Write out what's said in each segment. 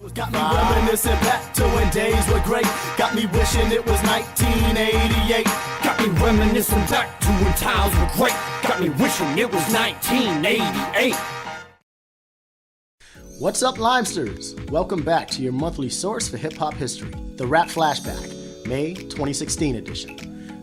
Got me reminiscing back to when days were great. Got me wishing it was 1988. Got me reminiscing back to when times were great. Got me wishing it was 1988. What's up, Limesters? Welcome back to your monthly source for hip-hop history, the Rap Flashback, May 2016 edition.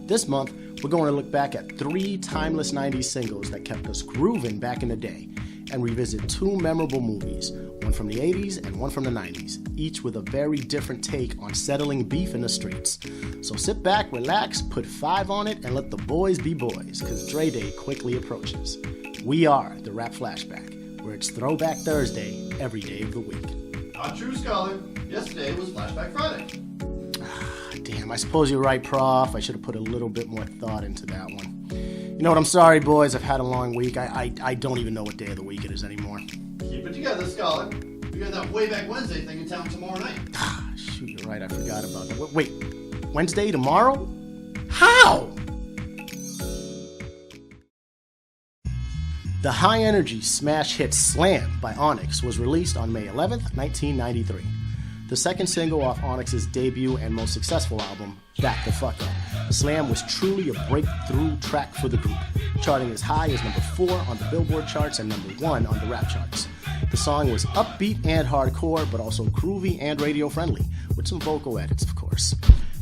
This month, we're going to look back at 3 timeless 90s singles that kept us grooving back in the day, and revisit 2 memorable movies, one from the 80s and one from the 90s, each with a very different take on settling beef in the streets. So sit back, relax, put 5 on it, and let the boys be boys, because Dre Day quickly approaches. We are the Rap Flashback, where it's Throwback Thursday every day of the week. Not true, Scholar. Yesterday was Flashback Friday. Damn, I suppose you're right, Prof. I should have put a little bit more thought into that one. You know what, I'm sorry, boys. I've had a long week. I don't even know what day of the week it is anymore. Keep it together, Scholar. We got that way back Wednesday thing in town tomorrow night. Shoot, you're right. I forgot about that. Wait, Wednesday tomorrow? How? The high-energy smash hit Slam by Onyx was released on May 11th, 1993. The second single off Onyx's debut and most successful album, Back the Fuck Up. Slam was truly a breakthrough track for the group, charting as high as number 4 on the Billboard charts and number 1 on the rap charts. The song was upbeat and hardcore, but also groovy and radio-friendly, with some vocal edits, of course.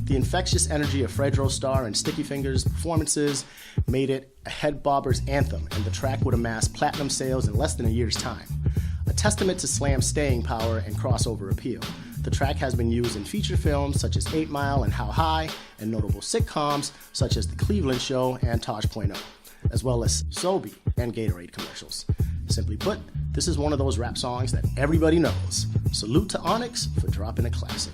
The infectious energy of Fredro Starr and Sticky Fingers' performances made it a head bobber's anthem, and the track would amass platinum sales in less than a year's time. A testament to Slam's staying power and crossover appeal. The track has been used in feature films such as 8 Mile and How High, and notable sitcoms such as The Cleveland Show and Tosh.0, as well as Sobe and Gatorade commercials. Simply put, this is one of those rap songs that everybody knows. Salute to Onyx for dropping a classic.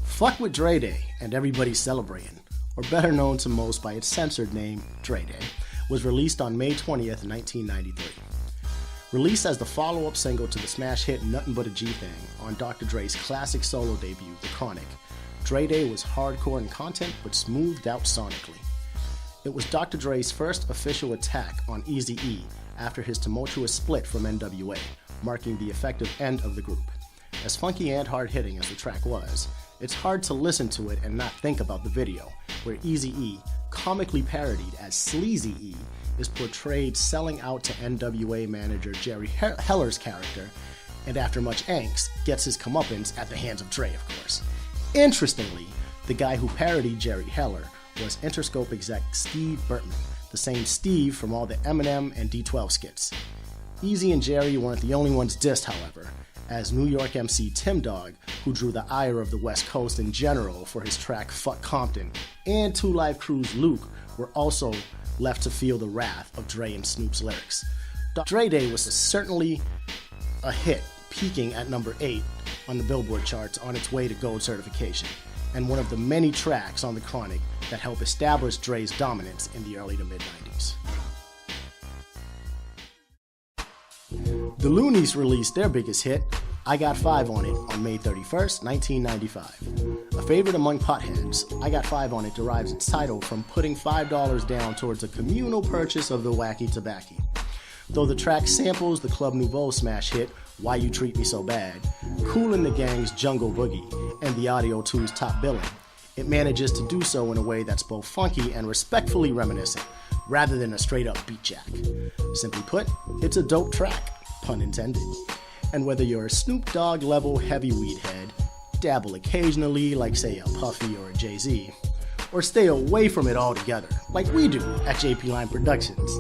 Fuck with Dre Day and Everybody's Celebrating, or better known to most by its censored name, Dre Day, was released on May 20th, 1993. Released as the follow-up single to the smash hit Nothing But a G-Thing on Dr. Dre's classic solo debut, The Chronic, Dre Day was hardcore in content but smoothed out sonically. It was Dr. Dre's first official attack on Eazy-E after his tumultuous split from NWA, marking the effective end of the group. As funky and hard-hitting as the track was, it's hard to listen to it and not think about the video, where Eazy-E, comically parodied as Sleazy E, is portrayed selling out to NWA manager Jerry Heller's character, and after much angst, gets his comeuppance at the hands of Dre, of course. Interestingly, the guy who parodied Jerry Heller was Interscope exec Steve Burtman, the same Steve from all the Eminem and D12 skits. Eazy and Jerry weren't the only ones dissed, however, as New York MC Tim Dog, who drew the ire of the West Coast in general for his track Fuck Compton, and 2 Live Crew's Luke were also left to feel the wrath of Dre and Snoop's lyrics. Dre Day was certainly a hit, peaking at number 8 on the Billboard charts on its way to gold certification, and one of the many tracks on The Chronic that helped establish Dre's dominance in the early to mid-90s. The Loonies released their biggest hit, I Got 5 on It, on May 31st, 1995. A favorite among potheads, I Got 5 on It derives its title from putting $5 down towards a communal purchase of the Wacky Tobacco. Though the track samples the Club Nouveau smash hit, Why You Treat Me So Bad, Kool and the Gang's Jungle Boogie, and the Audio 2's Top Billing, it manages to do so in a way that's both funky and respectfully reminiscent, rather than a straight-up beat jack. Simply put, it's a dope track, pun intended. And whether you're a Snoop Dogg level heavy weed head, dabble occasionally like say a Puffy or a Jay-Z, or stay away from it altogether, like we do at JP Line Productions.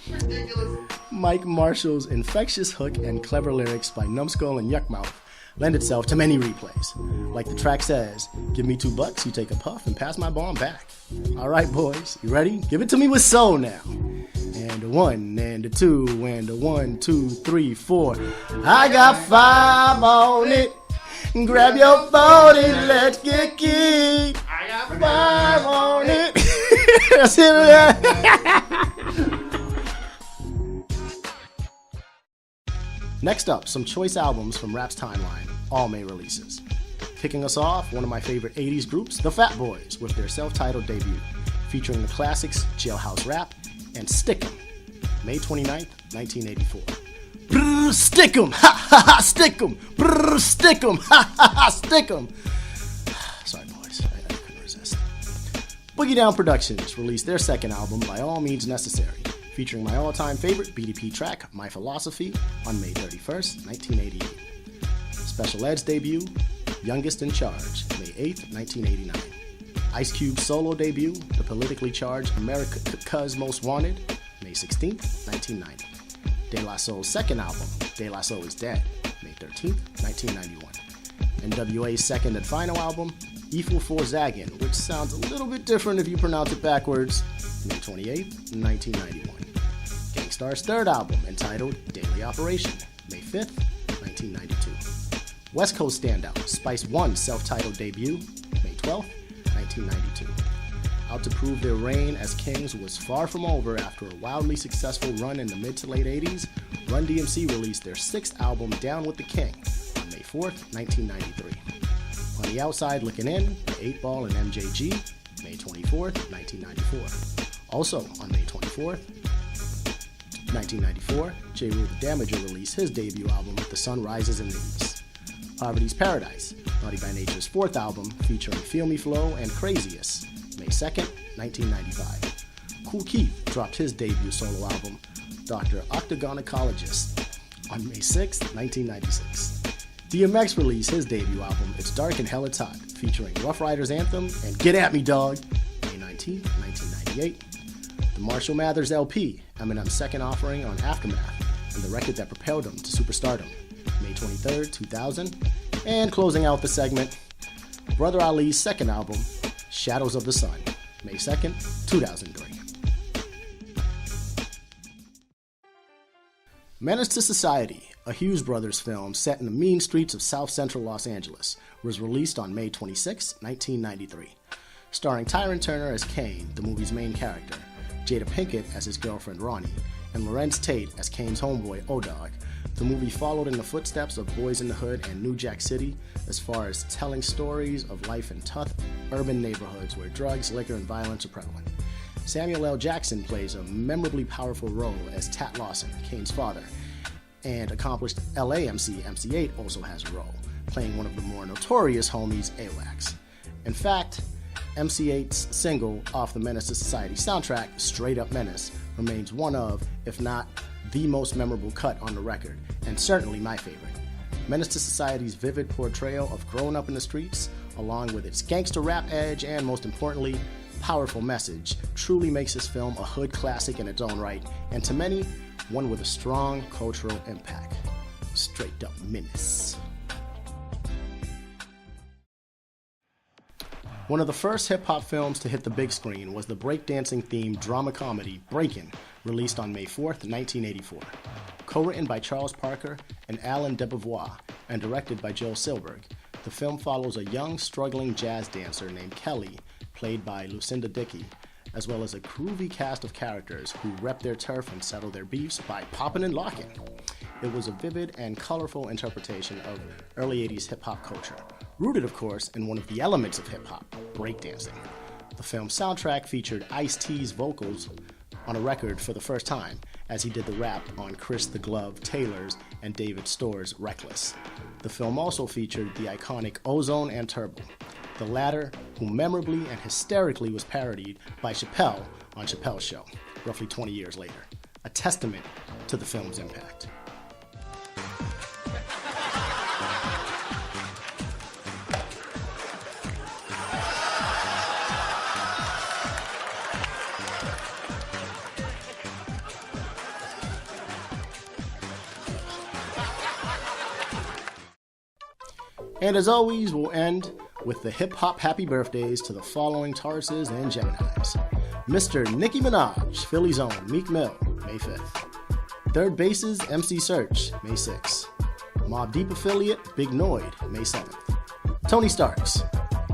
Ridiculous. Mike Marshall's infectious hook and clever lyrics by Numbskull and Yuckmouth lend itself to many replays. Like the track says, give me $2, you take a puff and pass my bomb back. Alright boys, you ready? Give it to me with soul now. And a 1, and a 2, and a 1, 2, 3, 4. I got 5 on it. Grab your phone and let's get keyed. I got 5 on it. That's it. Next up, some choice albums from Rap's timeline, all May releases. Kicking us off, one of my favorite 80s groups, the Fat Boys, with their self-titled debut, featuring the classics Jailhouse Rap and Stick 'Em. May 29th, 1984. Brrr, stick 'em! Ha ha ha, stick 'em! Brrr, stick 'em! Ha ha ha, stick 'em! Sorry, boys, I couldn't resist. Boogie Down Productions released their second album, By All Means Necessary, featuring my all-time favorite BDP track, My Philosophy, on May 31st, 1988. Special Ed's debut, Youngest in Charge, May 8th, 1989. Ice Cube's solo debut, The Politically Charged America's Most Wanted, May 16th, 1990. De La Soul's second album, De La Soul is Dead, May 13th, 1991. NWA's second and final album, Iful for Zaggin, which sounds a little bit different if you pronounce it backwards, May 28th, 1991. Gangstar's third album, entitled Daily Operation, May 5th, 1992. West Coast standout, Spice One's self-titled debut, May 12th, 1992. Out to prove their reign as kings was far from over after a wildly successful run in the mid to late 80s, Run DMC released their sixth album, Down with the King, on May 4th, 1993. On the Outside Looking In, The 8 Ball and MJG, May 24th, 1994. Also on May 24th, 1994, J. Rule the Damager released his debut album, The Sun Rises in the East. Poverty's Paradise, Naughty by Nature's fourth album, featuring Feel Me Flow and Craziest, May 2nd, 1995. Kool Keith dropped his debut solo album, Dr. Octagonacologist, on May 6th, 1996. DMX released his debut album, It's Dark and Hell It's Hot, featuring Rough Riders Anthem and Get At Me Dog, May 19th, 1998. The Marshall Mathers LP, Eminem's second offering on Aftermath, and the record that propelled him to superstardom, May 23rd, 2000. And closing out the segment, Brother Ali's second album, Shadows of the Sun, May 2nd, 2003. Menace to Society, a Hughes Brothers film set in the mean streets of South Central Los Angeles, was released on May 26, 1993. Starring Tyron Turner as Kane, the movie's main character, Jada Pinkett as his girlfriend Ronnie, and Lorenz Tate as Kane's homeboy O-Dog, the movie followed in the footsteps of Boys in the Hood and New Jack City as far as telling stories of life in tough urban neighborhoods where drugs, liquor, and violence are prevalent. Samuel L. Jackson plays a memorably powerful role as Tat Lawson, Kane's father, and accomplished LA MC MC8 also has a role, playing one of the more notorious homies, AWACS. In fact, MC8's single off the Menace to Society soundtrack, Straight Up Menace, remains one of, if not the most memorable cut on the record, and certainly my favorite. Menace to Society's vivid portrayal of growing up in the streets, along with its gangster rap edge and, most importantly, powerful message, truly makes this film a hood classic in its own right, and to many, one with a strong cultural impact. Straight Up Menace. One of the first hip-hop films to hit the big screen was the breakdancing themed drama comedy Breakin', released on May 4th, 1984. Co-written by Charles Parker and Alan DeBevois, and directed by Joel Silberg, the film follows a young, struggling jazz dancer named Kelly, played by Lucinda Dickey, as well as a groovy cast of characters who rep their turf and settle their beefs by popping and locking. It was a vivid and colorful interpretation of early 80s hip-hop culture, rooted, of course, in one of the elements of hip-hop, breakdancing. The film's soundtrack featured Ice-T's vocals on a record for the first time, as he did the rap on Chris the Glove Taylor's and David Storr's Reckless. The film also featured the iconic Ozone and Turbo, the latter who memorably and hysterically was parodied by Chappelle on Chappelle's Show, roughly 20 years later, a testament to the film's impact. And as always, we'll end with the hip-hop happy birthdays to the following Tauruses and Geminis. Mr. Nicki Minaj, Philly's own Meek Mill, May 5th. Third Base's MC Search, May 6th. Mobb Deep affiliate, Big Noid, May 7th. Tony Starks.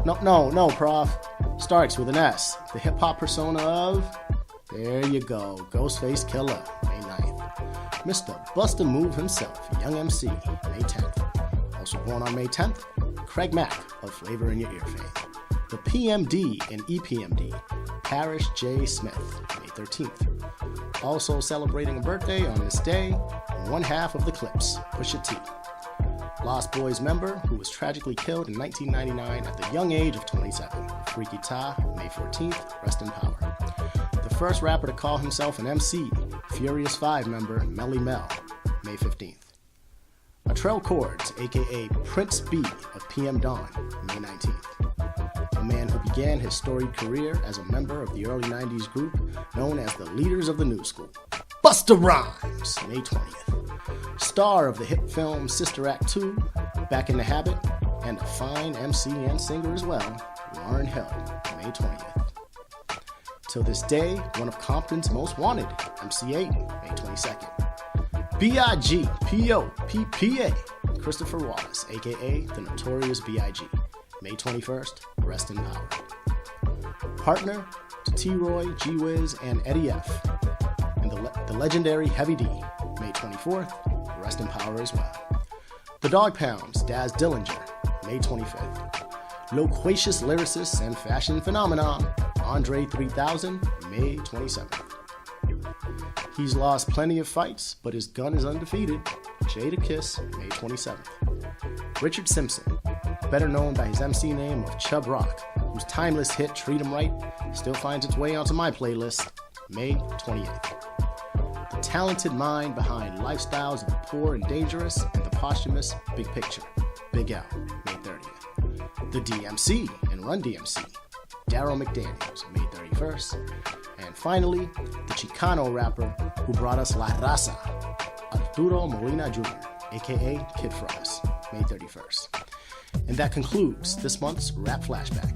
No, Prof. Starks with an S. The hip-hop persona of... There you go, Ghostface Killer, May 9th. Mr. Busta Move himself, Young MC, May 10th. Also born on May 10th, Craig Mack of Flavor in Your Ear fame. The PMD and EPMD, Parrish J. Smith, May 13th. Also celebrating a birthday on this day, one half of the Clips, Pusha T. Lost Boys member who was tragically killed in 1999 at the young age of 27. Freaky Ta, May 14th, rest in power. The first rapper to call himself an MC, Furious 5 member Melly Mel, May 15th. Latrell Cords, aka Prince B of PM Dawn, May 19th. A man who began his storied career as a member of the early 90s group known as the Leaders of the New School, Busta Rhymes, May 20th. Star of the hit film Sister Act 2, Back in the Habit, and a fine MC and singer as well, Lauryn Hill, May 20th. Till this day, one of Compton's most wanted, MC8, May 22nd. B.I.G. P.O.P.P.A. Christopher Wallace, aka the Notorious B.I.G., May 21st, rest in power. Partner to T-Roy, G-Wiz, and Eddie F. And the legendary Heavy D, May 24th, rest in power as well. The Dog Pounds, Daz Dillinger, May 25th. Loquacious lyricist and fashion phenomenon, Andre 3000, May 27th. He's lost plenty of fights, but his gun is undefeated, Jada Kiss, May 27th. Richard Simpson, better known by his MC name of Chub Rock, whose timeless hit Treat 'Em Right still finds its way onto my playlist, May 28th. The talented mind behind Lifestyles of the Poor and Dangerous and the posthumous Big Picture, Big L, May 30th. The DMC and Run DMC, Daryl McDaniels, May 31st. And finally, the Chicano rapper who brought us La Raza, Arturo Molina Jr., aka Kid Frost, May 31st. And that concludes this month's Rap Flashback.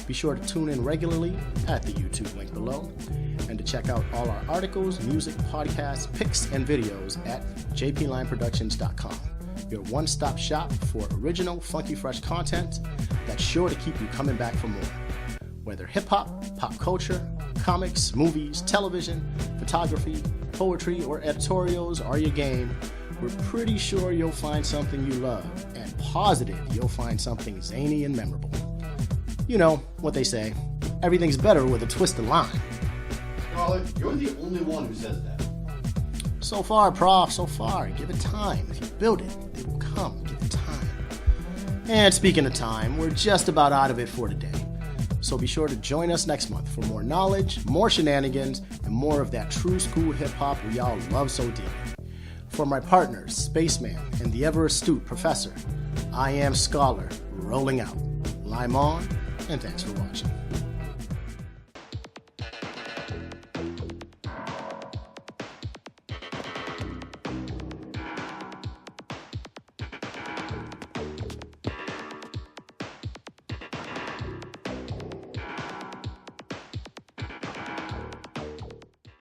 Be sure to tune in regularly at the YouTube link below, and to check out all our articles, music, podcasts, pics, and videos at jplineproductions.com. Your one-stop shop for original, funky, fresh content that's sure to keep you coming back for more. Whether hip-hop, pop culture, comics, movies, television, photography, poetry, or editorials are your game, we're pretty sure you'll find something you love, and positive you'll find something zany and memorable. You know what they say, everything's better with a twist of lime. Scarlett, you're the only one who says that. So far, Prof, so far. Give it time. If you build it, they will come. Give it time. And speaking of time, we're just about out of it for today. So be sure to join us next month for more knowledge, more shenanigans, and more of that true school hip-hop we all love so dearly. For my partners, Spaceman, and the ever-astute Professor, I am Scholar, rolling out. Lime on, and thanks for watching.